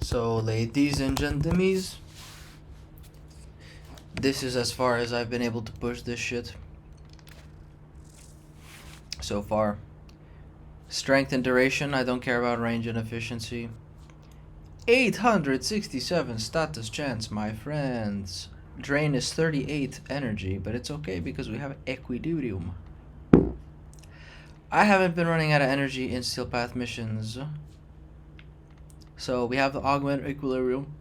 So, ladies and gentlemen, this is as far as I've been able to push this shit so far. Strength and duration, I don't care about range and efficiency. 867 status chance, my friends. Drain is 38 energy, but it's okay because we have equilibrium. I haven't been running out of energy in Steel Path missions. So we have the augment equilibrium.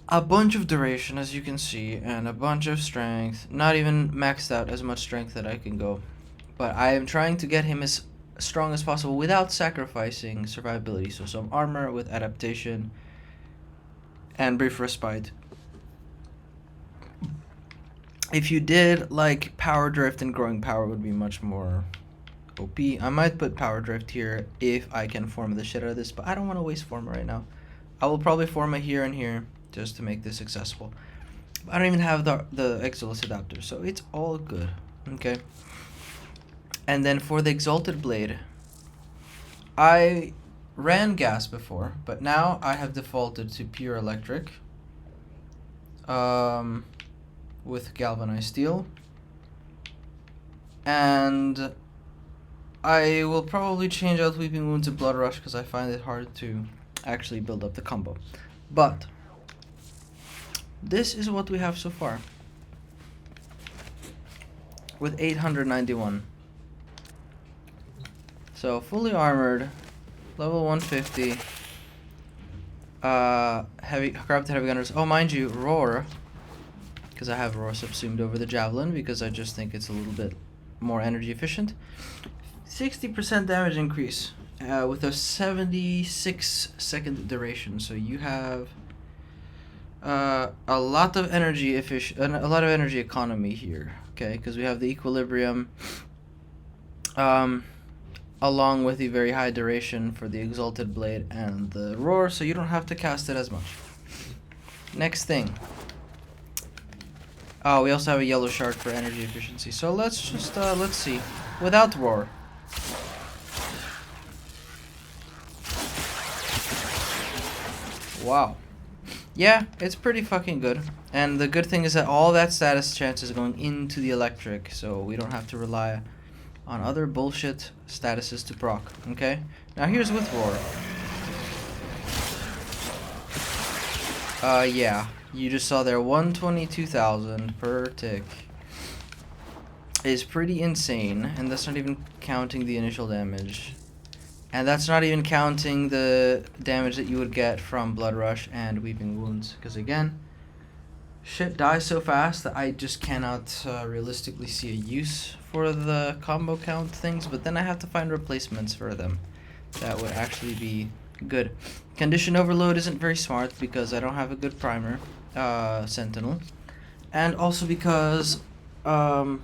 A bunch of duration, as you can see, and a bunch of strength. Not even maxed out as much strength that I can go. But I am trying to get him as strong as possible without sacrificing survivability. So some armor with adaptation and brief respite. If you did, like, power drift and growing power would be much more OP. I might put power drift here if I can form the shit out of this, but I don't want to waste forma right now. I will probably form a here and here just to make this accessible. I don't even have the Exalted adapter, so it's all good. Okay. And then for the Exalted Blade, I ran gas before, but now I have defaulted to pure electric. With galvanized steel. And I will probably change out Weeping Wound to Blood Rush because I find it hard to actually build up the combo. But this is what we have so far. With 891. So fully armored, level 150. Corrupted heavy gunners. Oh, mind you, roar. Because I have roar subsumed over the javelin because I just think it's a little bit more energy efficient. 60% damage increase with a 76-second duration. So you have a lot of energy economy here. Okay, because we have the equilibrium, along with the very high duration for the Exalted Blade and the roar. So you don't have to cast it as much. Next thing. Oh, we also have a yellow shard for energy efficiency. So let's just, let's see. Without roar. Wow. Yeah, it's pretty fucking good. And the good thing is that all that status chance is going into the electric, so we don't have to rely on other bullshit statuses to proc, okay? Now here's with roar. Yeah. You just saw there 122,000 per tick is pretty insane, and that's not even counting the initial damage. And that's not even counting the damage that you would get from Blood Rush and Weeping Wounds, because again, shit dies so fast that I just cannot realistically see a use for the combo count things, but then I have to find replacements for them that would actually be good. Condition Overload isn't very smart because I don't have a good primer. Sentinel, and also because since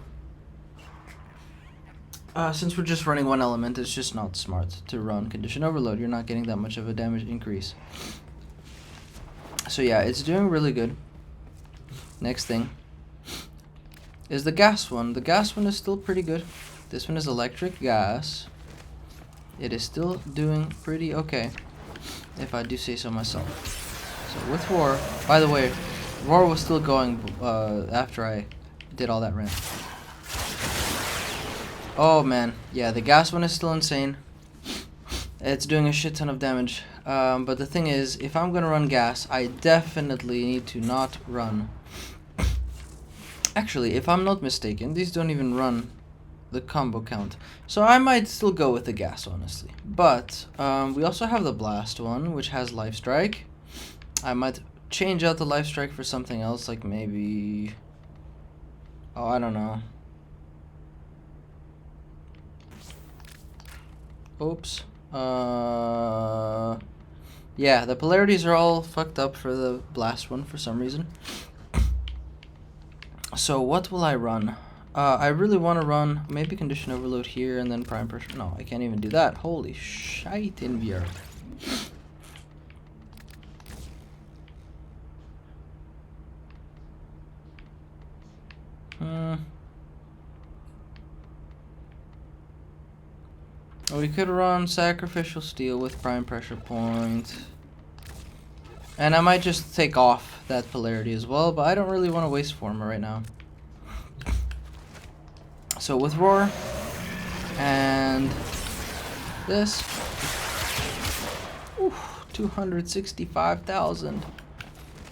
we're just running one element, it's just not smart to run Condition Overload. You're not getting that much of a damage increase. So yeah, it's doing really good. Next thing is the gas one. The gas one is still pretty good. This one is electric gas. It is still doing pretty okay, if I do say so myself. So with roar, by the way, roar was still going after I did all that ramp. Oh man, yeah, the gas one is still insane. It's doing a shit ton of damage. But the thing is, if I'm gonna run gas, I definitely need to not run. Actually, if I'm not mistaken, these don't even run the combo count. So I might still go with the gas, honestly. But we also have the blast one, which has life strike. I might change out the life strike for something else, like maybe, oh, I don't know. Oops. Yeah, the polarities are all fucked up for the blast one for some reason. So what will I run? I really want to run maybe Condition Overload here and then Prime Pressure. No, I can't even do that. Holy shite in VR. We could run Sacrificial Steel with Prime Pressure Point. And I might just take off that polarity as well, but I don't really want to waste Forma right now. So with Roar and this, 265,000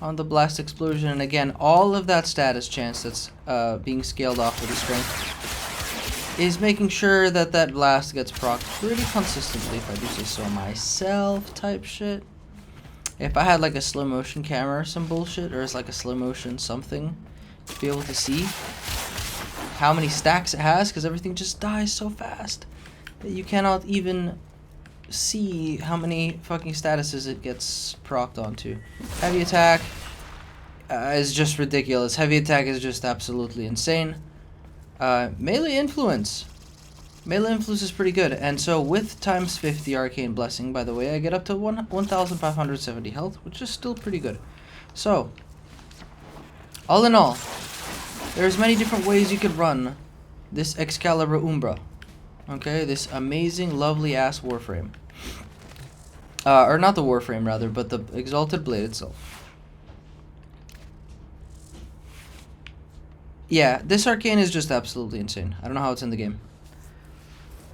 on the Blast Explosion. And again, all of that status chance that's being scaled off with the Strength is making sure that that blast gets procced pretty consistently, if I do say so myself, type shit. If I had like a slow motion camera or some bullshit, or it's like a slow motion something, to be able to see how many stacks it has, because everything just dies so fast that you cannot even see how many fucking statuses it gets procced onto. Heavy attack is just ridiculous. Heavy attack is just absolutely insane. Melee influence. Melee influence is pretty good, and so with times 50 Arcane Blessing, by the way, I get up to 1,570 health, which is still pretty good. So, all in all, there's many different ways you could run this Excalibur Umbra. Okay, this amazing, lovely ass warframe. Or not the warframe, rather, but the Exalted Blade itself. Yeah, this arcane is just absolutely insane. I don't know how it's in the game.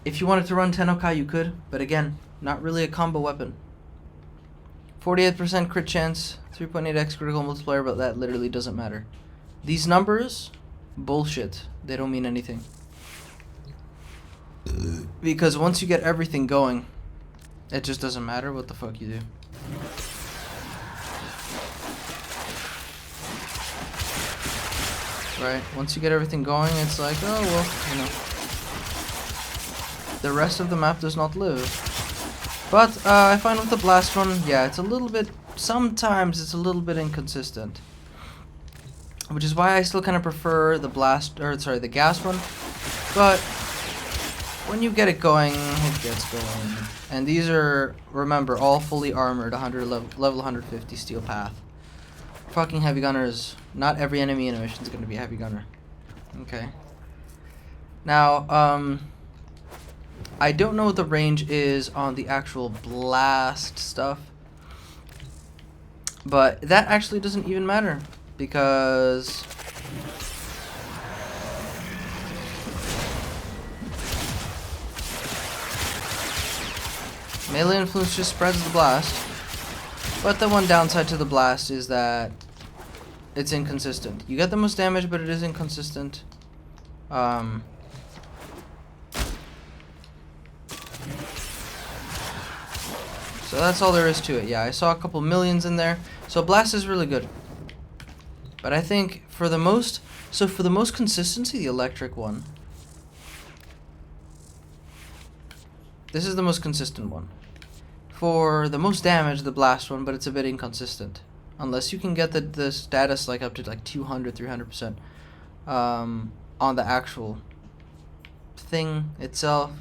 If you wanted to run Tennokai, you could, but again, not really a combo weapon. 48% crit chance, 3.8x critical multiplier, but that literally doesn't matter. These numbers, bullshit. They don't mean anything. Because once you get everything going, it just doesn't matter what the fuck you do. Right? Once you get everything going, it's like, oh, well, you know. The rest of the map does not live. But I find with the blast one, yeah, it's a little bit, sometimes it's a little bit inconsistent. Which is why I still kind of prefer the the gas one. But when you get it going, it gets going. And these are, remember, all fully armored, level 150 steel path. Fucking heavy gunners. Not every enemy in a mission is going to be a heavy gunner. Okay. Now, I don't know what the range is on the actual blast stuff, but that actually doesn't even matter, because melee influence just spreads the blast, but the one downside to the blast is that it's inconsistent. You get the most damage, but it is inconsistent. So that's all there is to it. Yeah, I saw a couple millions in there. So blast is really good. But I think for the most consistency, the electric one. This is the most consistent one. For the most damage, the blast one, but it's a bit inconsistent. Unless you can get the status like up to like 200, 300% on the actual thing itself.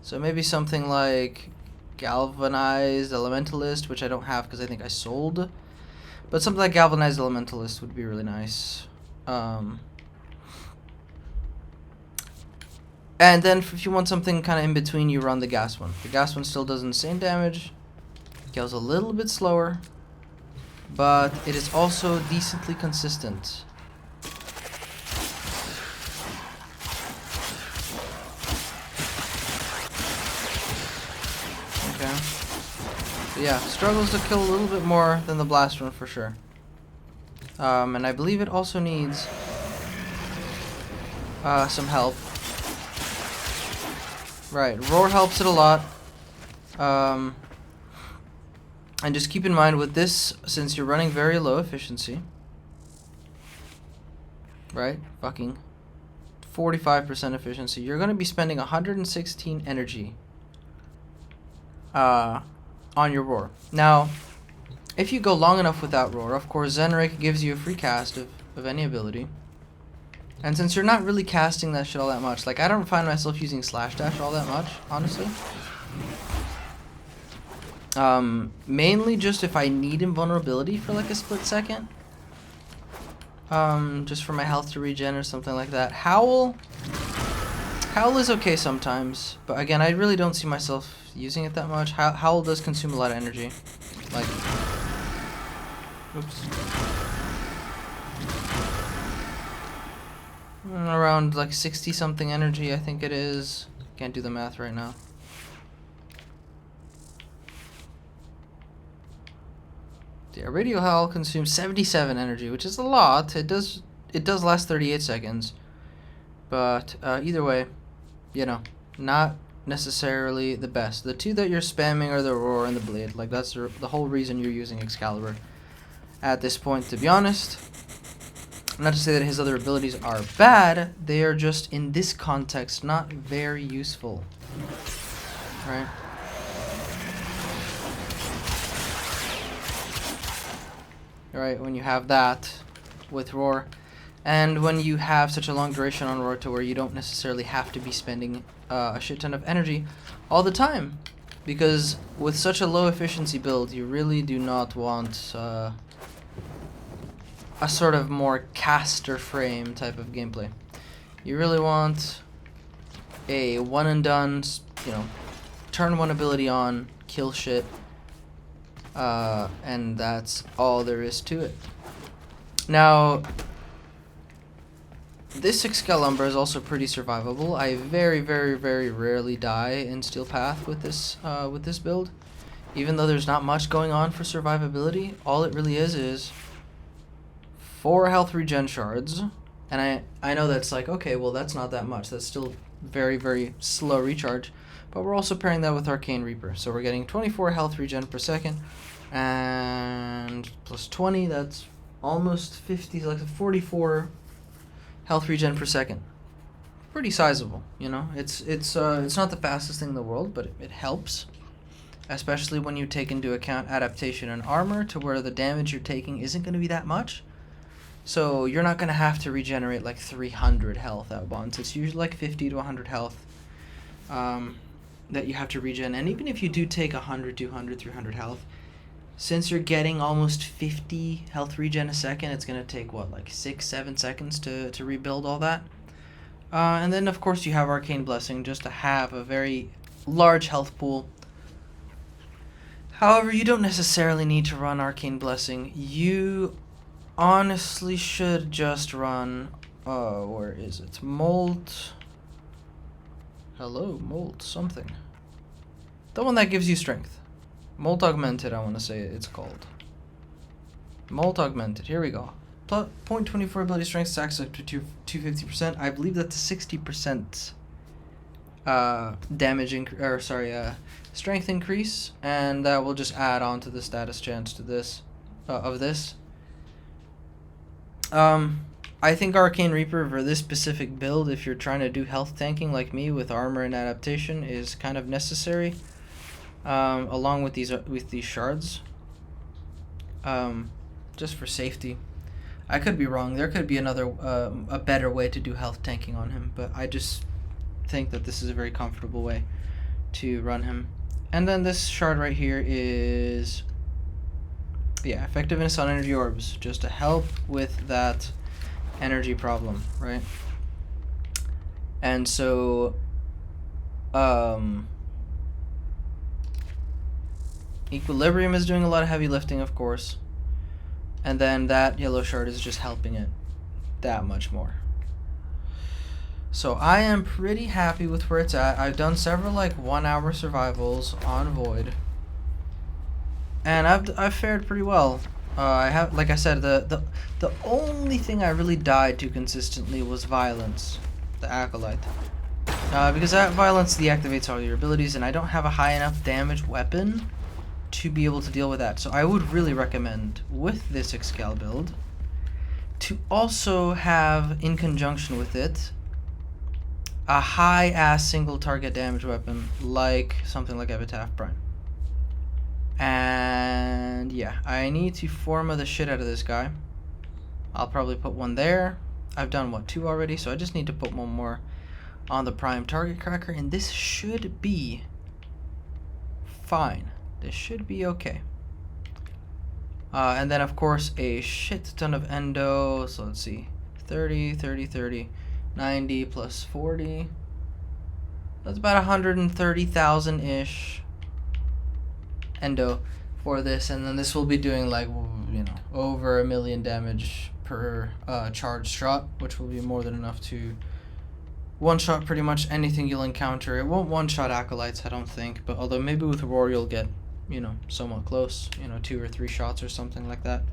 So maybe something like Galvanized Elementalist, which I don't have because I think I sold. But something like Galvanized Elementalist would be really nice. And then if you want something kind of in between, you run the gas one. The gas one still does insane damage. Kills a little bit slower. But it is also decently consistent. So yeah, struggles to kill a little bit more than the blast one for sure. And I believe it also needs some help. Right, Roar helps it a lot. And just keep in mind with this, since you're running very low efficiency, right, fucking 45% efficiency, you're going to be spending 116 energy on your Roar. Now, if you go long enough without Roar, of course, Zenrik gives you a free cast of any ability. And since you're not really casting that shit all that much, like, I don't find myself using Slash Dash all that much, honestly. Mainly just if I need invulnerability for like a split second. Just for my health to regen or something like that. Howl Howl is okay sometimes, but again, I really don't see myself using it that much. Howl does consume a lot of energy. Like, oops. Around like 60 something energy, I think it is. Can't do the math right now. Yeah, Radio Howl consumes 77 energy, which is a lot. It does last 38 seconds. But either way, you know, not necessarily the best. The two that you're spamming are the Roar and the Blade. Like, that's the whole reason you're using Excalibur at this point, to be honest. Not to say that his other abilities are bad, they are just, in this context, not very useful. Right? Right, when you have that with Roar, and when you have such a long duration on Roar to where you don't necessarily have to be spending a shit ton of energy all the time. Because with such a low efficiency build, you really do not want a sort of more caster frame type of gameplay. You really want a one and done, you know, turn one ability on, kill shit, and that's all there is to it. Now, this Excalibur is also pretty survivable. I very, very, very rarely die in Steel Path with this build. Even though there's not much going on for survivability, all it really is 4 health regen shards. And I know that's like, okay, well that's not that much. That's still very, very slow recharge. But we're also pairing that with Arcane Reaper. So we're getting 24 health regen per second. And plus 20, that's almost 50, like 44 health regen per second. Pretty sizable, you know. It's not the fastest thing in the world, but it helps, especially when you take into account adaptation and armor, to where the damage you're taking isn't going to be that much. So you're not going to have to regenerate like 300 health at once. It's usually like 50 to 100 health that you have to regen. And even if you do take 100, 200, 300 health, since you're getting almost 50 health regen a second, it's going to take, what, like 6-7 seconds to rebuild all that. And then, of course, you have Arcane Blessing, just to have a very large health pool. However, you don't necessarily need to run Arcane Blessing. You honestly should just run, where is it? Molt. Hello, Molt something. The one that gives you strength. Molt Augmented, I want to say it's called. Molt Augmented, here we go. 0.24 ability strength stacks up to 250%. I believe that's a 60% strength increase, and that will just add on to the status chance to this of this. I think Arcane Reaper for this specific build, if you're trying to do health tanking like me with armor and adaptation, is kind of necessary. Along with these shards, just for safety. I could be wrong. There could be a better way to do health tanking on him, but I just think that this is a very comfortable way to run him. And then this shard right here is, yeah, effectiveness on energy orbs, just to help with that energy problem, right? And so, Equilibrium is doing a lot of heavy lifting, of course. And then that yellow shard is just helping it that much more. So I am pretty happy with where it's at. I've done several like 1 hour survivals on Void. And I've fared pretty well. I have, like I said, the only thing I really died to consistently was Violence, the Acolyte. Because that Violence deactivates all your abilities, and I don't have a high enough damage weapon to be able to deal with that. So I would really recommend, with this Excalibur build, to also have, in conjunction with it, a high-ass single target damage weapon, like something like Epitaph Prime. And yeah, I need to forma the shit out of this guy. I'll probably put one there. I've done, what, 2 already? So I just need to put one more on the Prime Target Cracker, and this should be fine. This should be okay. And then, of course, a shit ton of endo. So let's see. 30, 30, 30. 90 plus 40. That's about 130,000-ish endo for this, and then this will be doing like, you know, over 1 million damage per charged shot, which will be more than enough to one-shot pretty much anything you'll encounter. It won't one-shot acolytes, I don't think, but although maybe with Roar you'll get, you know, somewhat close, you know, 2 or 3 shots or something like that.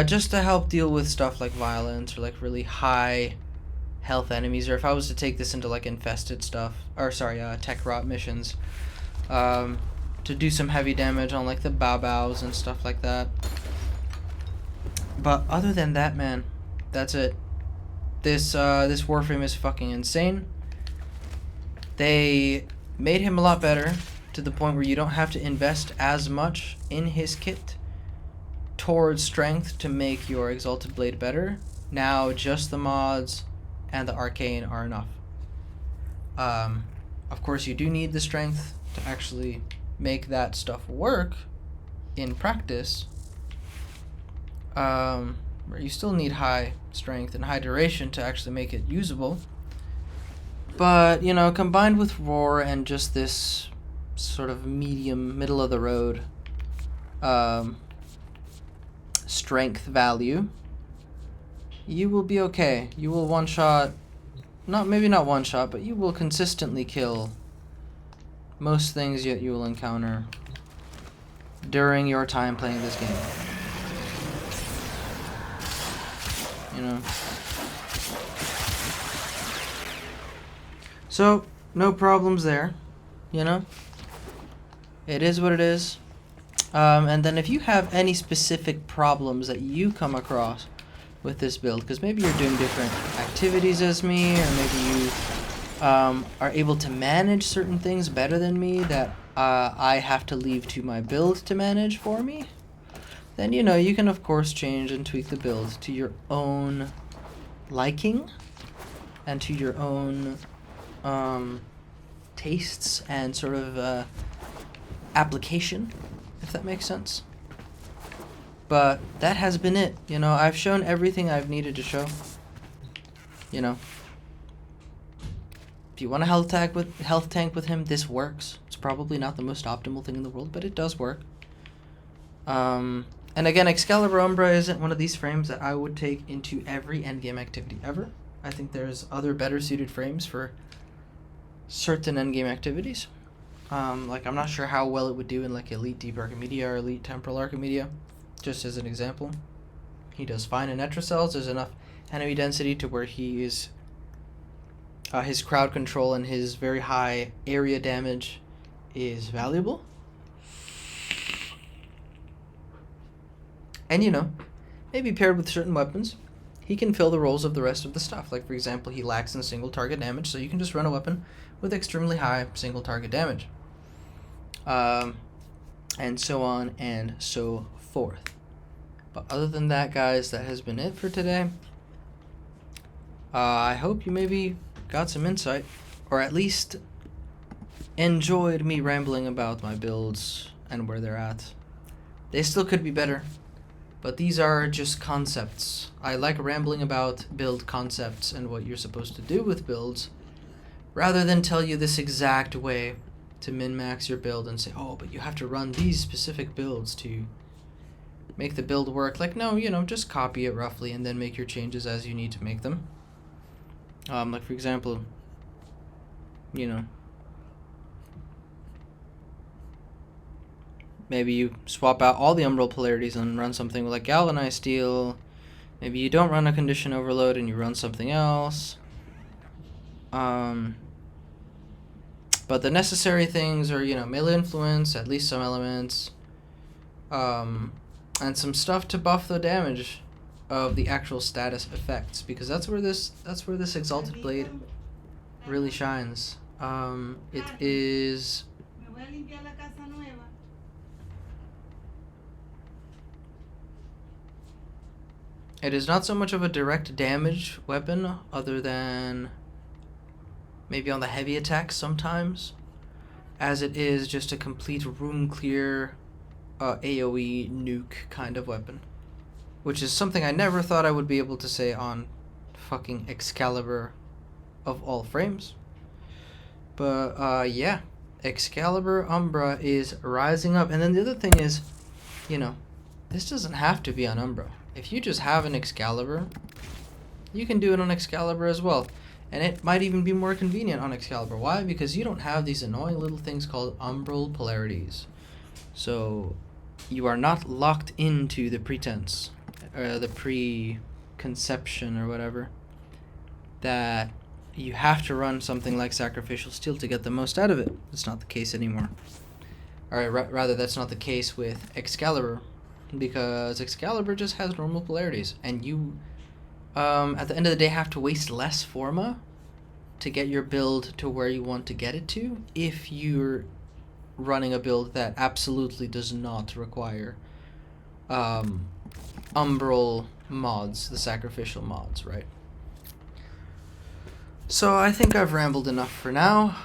Just to help deal with stuff like violence or like really high health enemies, or if I was to take this into like infested stuff, or sorry, tech rot missions, to do some heavy damage on like the Baobaos and stuff like that. But other than that, man, that's it. This warframe is fucking insane. They made him a lot better to the point where you don't have to invest as much in his kit towards strength to make your Exalted Blade better. Now just the mods and the arcane are enough. Of course you do need the strength to actually make that stuff work in practice. Where you still need high strength and high duration to actually make it usable. But, you know, combined with Roar and just this sort of middle of the road strength value, you will be okay. You will one-shot, maybe not one-shot, but you will consistently kill most things that you will encounter during your time playing this game. You know, so no problems there, you know, it is what it is. And then if you have any specific problems that you come across with this build, because maybe you're doing different activities as me, or maybe you are able to manage certain things better than me that I have to leave to my build to manage for me, then, you know, you can of course change and tweak the build to your own liking and to your own tastes and sort of application, if that makes sense. But that has been it. You know, I've shown everything I've needed to show. You know, if you want a health tank with him, this works. It's probably not the most optimal thing in the world, but it does work. And again, Excalibur Umbra isn't one of these frames that I would take into every endgame activity ever. I think there's other better suited frames for certain endgame activities. Like, I'm not sure how well it would do in like Elite Deep Archimedia or Elite Temporal Archimedia, just as an example. He does fine in Etracells. There's enough enemy density to where he is, his crowd control and his very high area damage is valuable. And, you know, maybe paired with certain weapons, he can fill the roles of the rest of the stuff. Like, for example, he lacks in single target damage, so you can just run a weapon with extremely high single target damage. And so on and so forth. But other than that, guys, that has been it for today. I hope you maybe got some insight, or at least enjoyed me rambling about my builds and where they're at. They still could be better, but these are just concepts. I like rambling about build concepts and what you're supposed to do with builds, rather than tell you this exact way to min-max your build and say, oh, but you have to run these specific builds to make the build work. Like, no, you know, just copy it roughly and then make your changes as you need to make them. Like, for example, you know, maybe you swap out all the umbral polarities and run something with like galvanized steel. Maybe you don't run a condition overload and you run something else. But the necessary things are, you know, melee influence, at least some elements, and some stuff to buff the damage of the actual status effects, because that's where this Exalted Blade really shines. It is not so much of a direct damage weapon, other than maybe on the heavy attacks sometimes, as it is just a complete room clear AoE nuke kind of weapon, which is something I never thought I would be able to say on fucking Excalibur of all frames. But yeah, Excalibur Umbra is rising up. And then the other thing is, you know, this doesn't have to be on Umbra. If you just have an Excalibur, you can do it on Excalibur as well. And it might even be more convenient on Excalibur. Why? Because you don't have these annoying little things called umbral polarities. So you are not locked into the pretense, or the preconception or whatever, that you have to run something like Sacrificial Steel to get the most out of it. That's not the case anymore. Alright, rather that's not the case with Excalibur, because Excalibur just has normal polarities, and you, at the end of the day, have to waste less forma to get your build to where you want to get it to, if you're running a build that absolutely does not require umbral mods, the sacrificial mods, right? So I think I've rambled enough for now.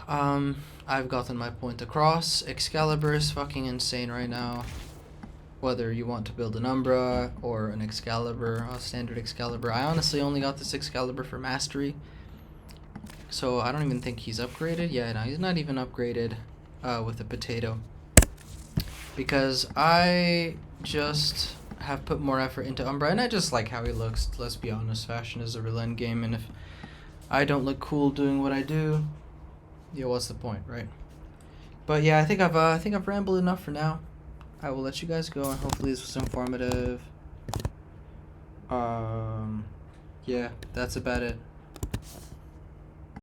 I've gotten my point across. Excalibur is fucking insane right now. Whether you want to build an Umbra or an Excalibur, a standard Excalibur. I honestly only got this Excalibur for Mastery, so I don't even think he's upgraded. Yeah, no, he's not even upgraded with a potato. Because I just have put more effort into Umbra, and I just like how he looks. Let's be honest, fashion is a real end game, and if I don't look cool doing what I do, yeah, what's the point, right? But yeah, I think I've rambled enough for now. I will let you guys go, and hopefully this was informative. Yeah, that's about it.